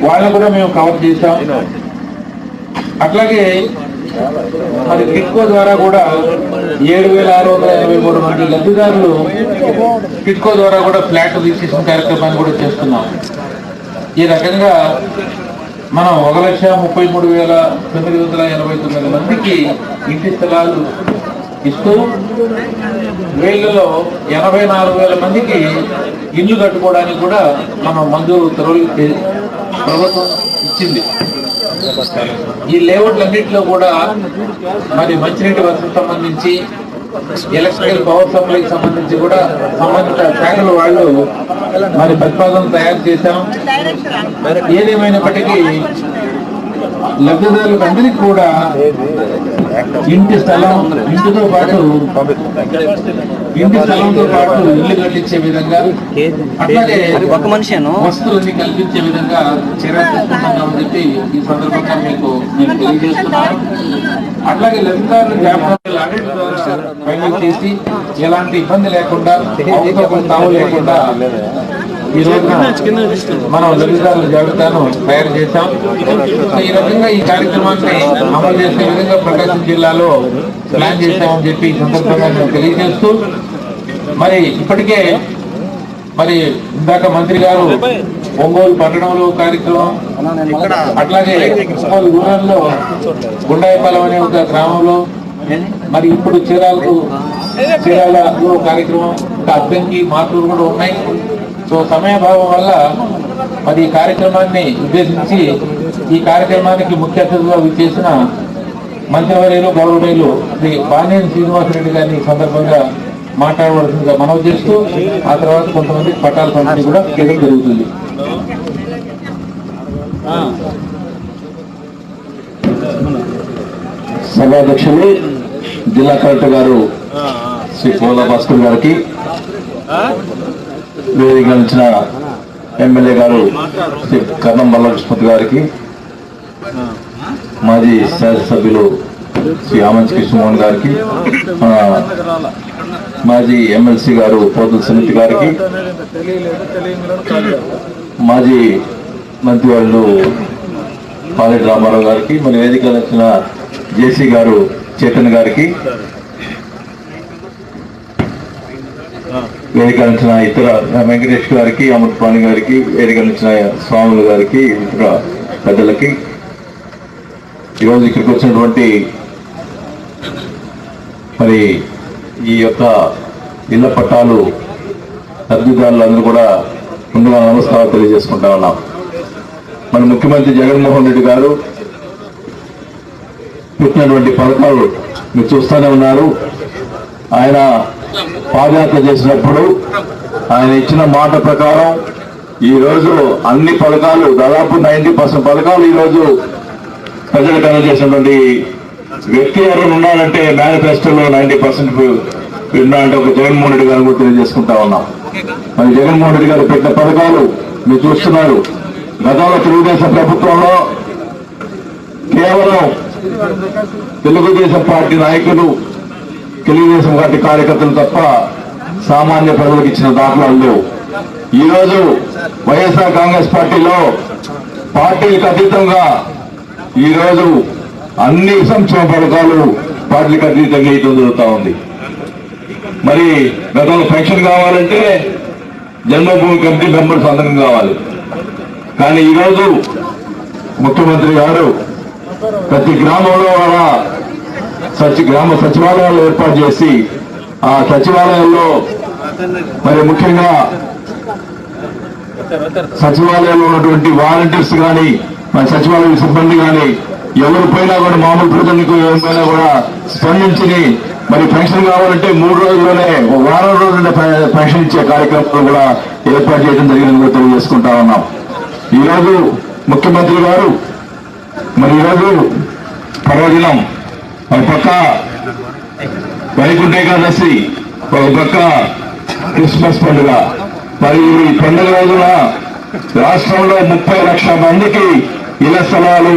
వాళ్ళని కూడా మేము కవర్ చేశాం. అట్లాగే మరి టిట్కో ద్వారా కూడా 7,683 మంది లబ్ధిదారులు టిట్కో ద్వారా కూడా ఫ్లాట్ రిజిస్ట్రేషన్ కార్యక్రమాన్ని కూడా చేస్తున్నాం. ఈ రకంగా మనం 1,33,989 మందికి ఇంటి స్థలాలు ఇస్తూ వీళ్ళలో 84,000 మందికి ఇల్లు కట్టుకోవడానికి కూడా మనం మంజూరు ప్రభుత్వం ఇచ్చింది. ఈ లేఅవుట్లన్నింటిలో కూడా మరి మంచినీటి వసతికి సంబంధించి, ఎలక్ట్రికల్ పవర్ సప్లైకి సంబంధించి కూడా సంబంధిత శాఖల వాళ్ళు మరి ప్రతిపాదనలు తయారు చేశాం. ఏదేమైనప్పటికీ లబ్ధిదారులకు అందరికీ కూడా ఇంటి స్థలంతో పాటు ఇల్లు కట్టించే విధంగా, అట్లాగే వస్తువులన్నీ కల్పించే విధంగా చర్యలు తీసుకుంటున్నామని చెప్పి ఈ సందర్భంగా మీకు నేను తెలియజేస్తున్నాను. అట్లాగే లబ్ధిదారులు ఫైనల్ చేసి ఎలాంటి ఇబ్బంది లేకుండా, తావు లేకుండా ఈ రోజున మనం లబ్ధిదారుల జాబితాను తయారు చేశాం. ఈ రకంగా ఈ కార్యక్రమాన్ని అమలు చేసే విధంగా ప్రకాశం జిల్లాలో ప్లాన్ చేశామని చెప్పి ఈ సందర్భంగా మేము తెలియజేస్తూ, మరి ఇప్పటికే మరి ఇందాక మంత్రి గారు ఒంగోలు పట్టణంలో కార్యక్రమం, అట్లాగే ఒంగోలు రూరల్లో గుండాయపాలెం అనే ఒక గ్రామంలో, మరి ఇప్పుడు చీరాలలో కార్యక్రమం, ఇంకా అద్దంకి మార్పులు కూడా ఉన్నాయి. సో సమయభావం వల్ల మరి ఈ కార్యక్రమాన్ని ఉద్దేశించి ఈ కార్యక్రమానికి ముఖ్య అతిథిగా విచ్చేసిన మంత్రివర్యులు గౌరవనీయులు శ్రీ బానేని శ్రీనివాసరెడ్డి గారిని ఈ సందర్భంగా మాట్లాడవలసిందిగా మనవి చేస్తూ, ఆ తర్వాత కొంతమంది పట్టాల పంపిణీ కూడా చేయడం జరుగుతుంది. సభాధ్యక్షులు జిల్లా కలెక్టర్ గారు శ్రీ పోలా భాస్కర్ గారికి, వేదిక ఇచ్చిన ఎమ్మెల్యే గారు శ్రీ కర్ణం బాలకృష్ణ గారికి, మాజీ శాసనసభ్యులు శ్రీ ఆమంచి కృష్ణమోహన్ గారికి, మాజీ ఎమ్మెల్సీ గారు పోతుల సునీతి గారికి, మాజీ మంత్రివర్యులు పాలెటి రామారావు గారికి, మరి వేదిక ఇచ్చిన జేసీ గారు చైతన్య గారికి, వేదిక ఇచ్చిన ఇతర వెంకటేష్ గారికి, అమృతపాణి గారికి, వేదిక ఇచ్చిన స్వాములు గారికి, ఇతర పెద్దలకి, ఈరోజు ఇక్కడికి వచ్చినటువంటి మరి ఈ యొక్క ఇళ్ల పట్టాలు లబ్ధిదారులందరూ కూడా ముందుగా నమస్కారం తెలియజేసుకుంటా ఉన్నాం. మన ముఖ్యమంత్రి జగన్మోహన్ రెడ్డి గారు పెట్టినటువంటి పథకాలు మీరు చూస్తూనే ఉన్నారు. ఆయన పాదయాత్ర చేసినప్పుడు ఆయన ఇచ్చిన మాట ప్రకారం ఈరోజు అన్ని పథకాలు, దాదాపు 90% పథకాలు ఈరోజు ప్రజలకు అందజేసినటువంటి వ్యక్తి ఎవరైనా ఉన్నారంటే మేనిఫెస్టోలో 90% ఉన్నారంటే ఒక జగన్మోహన్ రెడ్డి గారిని కూడా తెలియజేసుకుంటా ఉన్నాం. మరి జగన్మోహన్ రెడ్డి గారు పెట్టిన పథకాలు మీరు చూస్తున్నారు. గతంలో తెలుగుదేశం ప్రభుత్వంలో కేవలం తెలుగుదేశం పార్టీ నాయకులు, తెలుగుదేశం పార్టీ కార్యకర్తలు తప్ప సామాన్య ప్రజలకు ఇచ్చిన దాఖలాలు లేవు. ఈరోజు వైఎస్ఆర్ కాంగ్రెస్ పార్టీలో పార్టీలకు అతీతంగా ఈరోజు అన్ని సంక్షేమ పథకాలు పార్టీలకు అతీతంగా ఇవ్వడం జరుగుతూ ఉంది. మరి గతంలో పెన్షన్ కావాలంటే జన్మభూమి కమిటీ మెంబర్స్ అందరం కావాలి. కానీ ఈరోజు ముఖ్యమంత్రి గారు ప్రతి గ్రామంలో గ్రామ సచివాలయాలు ఏర్పాటు చేసి ఆ సచివాలయాల్లో మరి ముఖ్యంగా సచివాలయంలో ఉన్నటువంటి వాలంటీర్స్ కానీ, మరి సచివాలయ సిబ్బంది కానీ ఎవరు పోయినా కూడా మామూలు ప్రజలకు ఎవరిపైనా కూడా స్పందించి మరి పెన్షన్ కావాలంటే 3 రోజుల్లోనే, వారం రోజుల్లో పెన్షన్ ఇచ్చే కార్యక్రమాలు కూడా ఏర్పాటు చేయడం జరిగిందని కూడా తెలియజేసుకుంటా ఉన్నాం. ఈరోజు ముఖ్యమంత్రి గారు మరి ఈరోజు పర్వదినం, ఒక పక్క వైకుంఠ ఏకాదశి, ఒక పక్క క్రిస్మస్ పండుగ. మరి ఈ పండుగ రోజున రాష్ట్రంలో 30 లక్షల మందికి ఇళ్ల స్థలాలు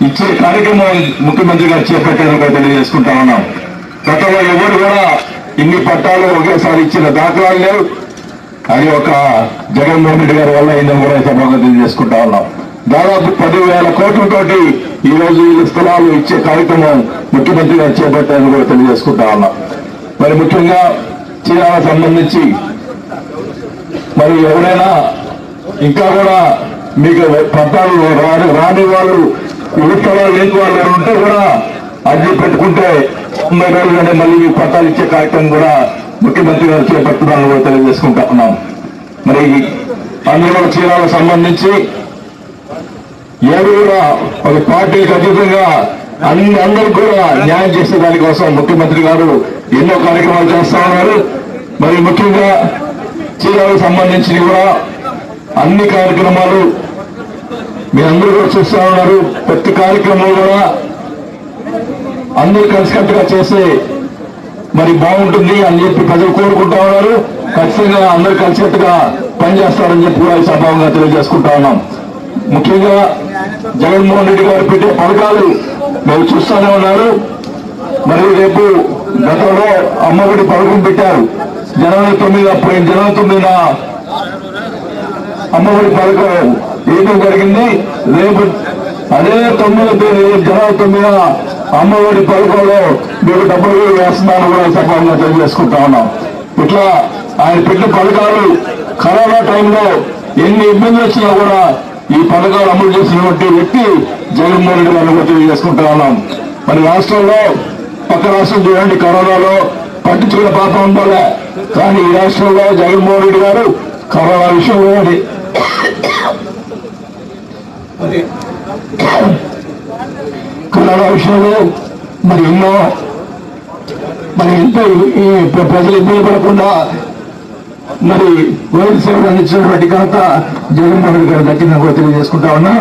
ఇచ్చే కార్యక్రమం ముఖ్యమంత్రి గారు చేపట్టారని కూడా తెలియజేసుకుంటా ఉన్నాం. గతంలో ఎవరు కూడా ఇన్ని పట్టాలు ఒకేసారి ఇచ్చిన దాఖలాలు లేవు. అది ఒక జగన్మోహన్ రెడ్డి గారి వల్ల అయిందని కూడా సభగా తెలియజేసుకుంటా ఉన్నాం. దాదాపు 10,000 కోట్లతోటి ఈ రోజు ఈ స్థలాలు ఇచ్చే కార్యక్రమం ముఖ్యమంత్రి గారు చేపట్టారని కూడా తెలియజేసుకుంటా ఉన్నాం. మరి ముఖ్యంగా చీరాల సంబంధించి మరి ఎవరైనా ఇంకా కూడా మీకు పట్టాలు రాని వాళ్ళు ఇరు స్థలాలు లేని వాళ్ళు ఉంటే కూడా అర్జీ పెట్టుకుంటే 90 రోజుల్లోనే మళ్ళీ మీకు పట్టాలు ఇచ్చే కార్యక్రమం కూడా ముఖ్యమంత్రి గారు చేపడుతున్నారని కూడా తెలియజేసుకుంటా ఉన్నాం. మరి అందులో చీరాలకు సంబంధించి ఏడు కూడా ఒక పార్టీకి అతీతంగా అందరూ కూడా న్యాయం చేసే దానికోసం ముఖ్యమంత్రి గారు ఎన్నో కార్యక్రమాలు చేస్తా ఉన్నారు. మరి ముఖ్యంగా చీరాలకు సంబంధించి కూడా అన్ని కార్యక్రమాలు మీ అందరూ కూడా చూస్తా ఉన్నారు. ప్రతి కార్యక్రమం కూడా అందరూ కలిసికట్టుగా చేస్తే మరి బాగుంటుంది అని చెప్పి ప్రజలు కోరుకుంటా ఉన్నారు. ఖచ్చితంగా అందరూ కలిసికట్టుగా పనిచేస్తారని చెప్పి కూడా సభావంగా తెలియజేసుకుంటా ఉన్నాం. ముఖ్యంగా జగన్మోహన్ రెడ్డి గారు పెట్టే పథకాలు మేము చూస్తూనే ఉన్నారు. మరి రేపు గతంలో అమ్మఒడి పథకం పెట్టారు. జనవరి 9 అప్పుడు జనవరి 9 అమ్మఒడి పథకం వేయడం జరిగింది. రేపు అదే 9 జనవరి 9 అమ్మఒడి పథకంలో మీకు డబ్బులు వేస్తున్నాను కూడా సభావంగా తెలియజేసుకుంటా ఉన్నాం. ఇట్లా ఆయన పెట్టిన పథకాలు కరోనా టైంలో ఎన్ని ఇబ్బందులు వచ్చినా కూడా ఈ పథకాలు అమలు చేసినటువంటి వ్యక్తి జగన్మోహన్ రెడ్డి గారిని తెలియజేసుకుంటా ఉన్నాం. మరి రాష్ట్రంలో పక్క రాష్ట్రం చూడండి, కరోనాలో పట్టించుకున్న పాపం ఉండాలి. కానీ ఈ రాష్ట్రంలో జగన్మోహన్ రెడ్డి గారు కరోనా విషయంలో మరి ఎన్నో మరి ఎంతో ప్రజలు ఇబ్బంది పడకుండా మరి వైద్య సేవలు అందించినటువంటి ఘనత జగన్మోహన్ రెడ్డి గారు దక్కిందని కూడా తెలియజేసుకుంటా ఉన్నా.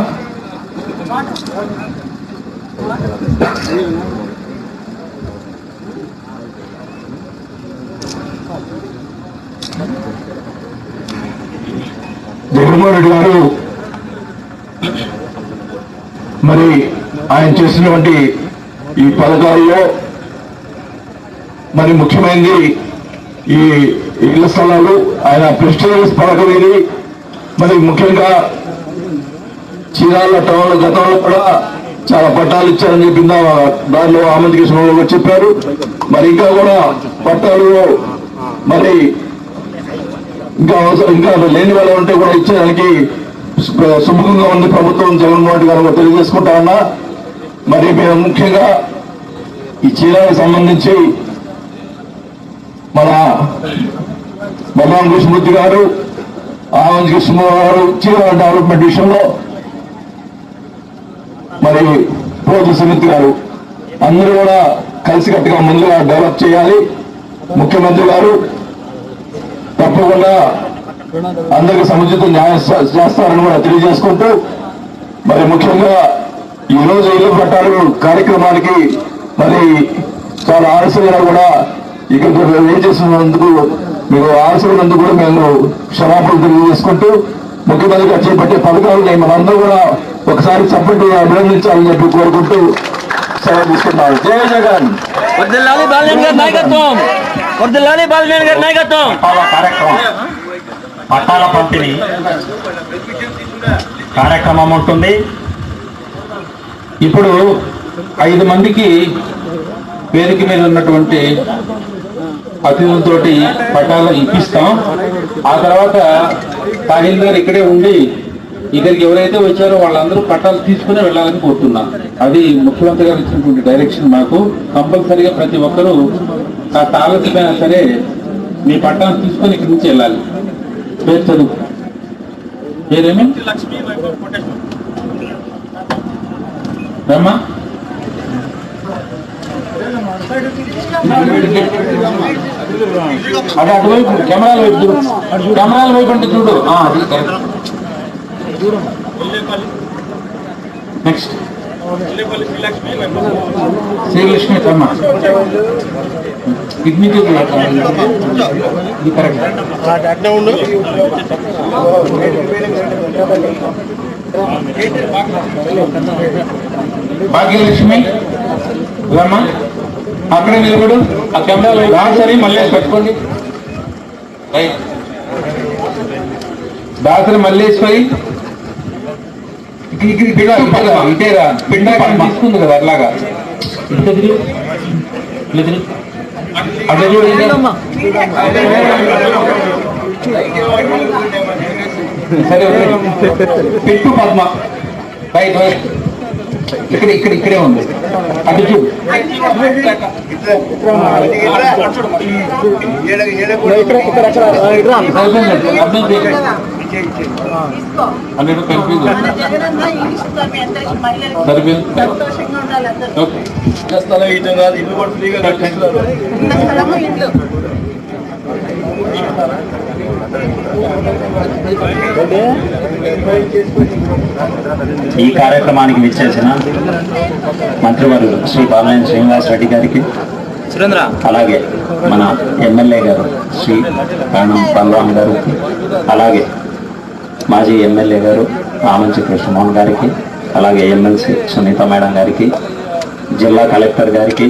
జగన్మోహన్ రెడ్డి గారు మరి ఆయన చేసినటువంటి ఈ పథకాల్లో మరి ముఖ్యమైనది ఈ ఇళ్ల స్థలాలు. ఆయన ప్రెస్టీజియస్ పథకం ఇది. మరి ముఖ్యంగా చీరాల టౌన్ గతంలో కూడా చాలా పట్టాలు ఇచ్చారని చెప్పి దానిలో ఆమంత్రికృష్ణ చెప్పారు. మరి ఇంకా కూడా పట్టాలు మరి ఇంకా లేని వాళ్ళు ఉంటే కూడా ఇచ్చేదానికి సుముఖంగా ఉంది ప్రభుత్వం జగన్మోహన్ రెడ్డి గారు తెలియజేసుకుంటా ఉన్నా. మరి మేము ముఖ్యంగా ఈ చీరాలకు సంబంధించి మన బొమ్మాం కృష్ణమూర్తి గారు, ఆనంద్ కృష్ణ గారు చీరాల డెవలప్మెంట్ విషయంలో మరి పోజు సునీత్ గారు అందరూ కూడా కలిసికట్టుగా ముందుగా డెవలప్ చేయాలి. ముఖ్యమంత్రి గారు తప్పకుండా అందరికీ సముచిత న్యాయం చేస్తారని కూడా తెలియజేసుకుంటూ మరి ముఖ్యంగా ఈ రోజు ఇళ్ల పట్టాలు కార్యక్రమానికి మరి చాలా ఆలస్యంగా కూడా ఇక్కడ ఏం చేస్తున్నందుకు మీకు ఆలస్యమైనందుకు కూడా మేము క్షమాపణలు తెలియజేసుకుంటూ ముఖ్యమంత్రిగా చేపట్టే పథకాలని మనందరూ కూడా ఒకసారి చప్పటి అభినందించాలని చెప్పి కోరుకుంటూ సెలవు తీసుకున్నారు. జై జగన్. కార్యక్రమం పట్టాల పంపిణీ కార్యక్రమం ఉంటుంది. ఇప్పుడు 5 మందికి వేదిక మీద ఉన్నటువంటి అతిథులతోటి పట్టాలు ఇప్పిస్తాం. ఆ తర్వాత తహసీల్దార్ ఇక్కడే ఉండి ఇక్కడికి ఎవరైతే వచ్చారో వాళ్ళందరూ పట్టాలు తీసుకుని వెళ్ళాలని కోరుతున్నా. అది ముఖ్యమంత్రి గారు ఇచ్చినటువంటి డైరెక్షన్. మాకు కంపల్సరీగా ప్రతి ఒక్కరూ ఆలస్యమైనా సరే మీ పట్టాలు తీసుకొని ఇక్కడి నుంచి వెళ్ళాలి. పేరు చదువు. పేరేమి? రమ్మా. అదే అటువైపు కెమెరాల వైపు చూడు. కెమెరాల వైపు అంటే చూడు. నెక్స్ట్ శ్రీలక్ష్మి రమ్మ. ఇది కరెక్ట్. భాగ్యలక్ష్మి రమ్మ. అక్కడే నిలబడు. ఆ కెమెరాలో దాసరి మళ్ళీ పెట్టుకోండి. దాసరి మల్లేశ్వరి. ఇటేరా పిండ తీసుకుంది కదా అట్లాగా అట్లా చూడండి. సరే పెట్టు పద్మ రైట్ రైట్ ఇక్కడే ఉంది అటు చూడు. అన్నిటి కన్ఫ్యూజ్ ఈ కార్యక్రమానికి విచ్చేసిన మంత్రివర్యులు శ్రీ బాలినేని శ్రీనివాస్ రెడ్డి గారికి, అలాగే మన ఎమ్మెల్యే గారు శ్రీ కాణం బలరాం గారికి, అలాగే మాజీ ఎమ్మెల్యే గారు ఆమంచి కృష్ణమోహన్ గారికి, అలాగే ఎమ్మెల్సీ సునీత మేడం గారికి, జిల్లా కలెక్టర్ గారికి,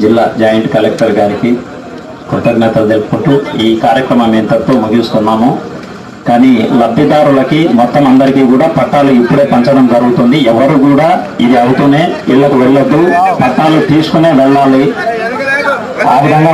జిల్లా జాయింట్ కలెక్టర్ గారికి కృతజ్ఞతలు తెలుపుకుంటూ ఈ కార్యక్రమం ఇంతటితో ముగిస్తున్నాము. కానీ లబ్ధిదారులకి మొత్తం అందరికీ కూడా పట్టాలు ఇప్పుడే పంచడం జరుగుతుంది. ఎవరు కూడా ఇది అవుతూనే ఇళ్లకు వెళ్ళొద్దు, పట్టాలు తీసుకునే వెళ్ళాలి. ఆ విధంగా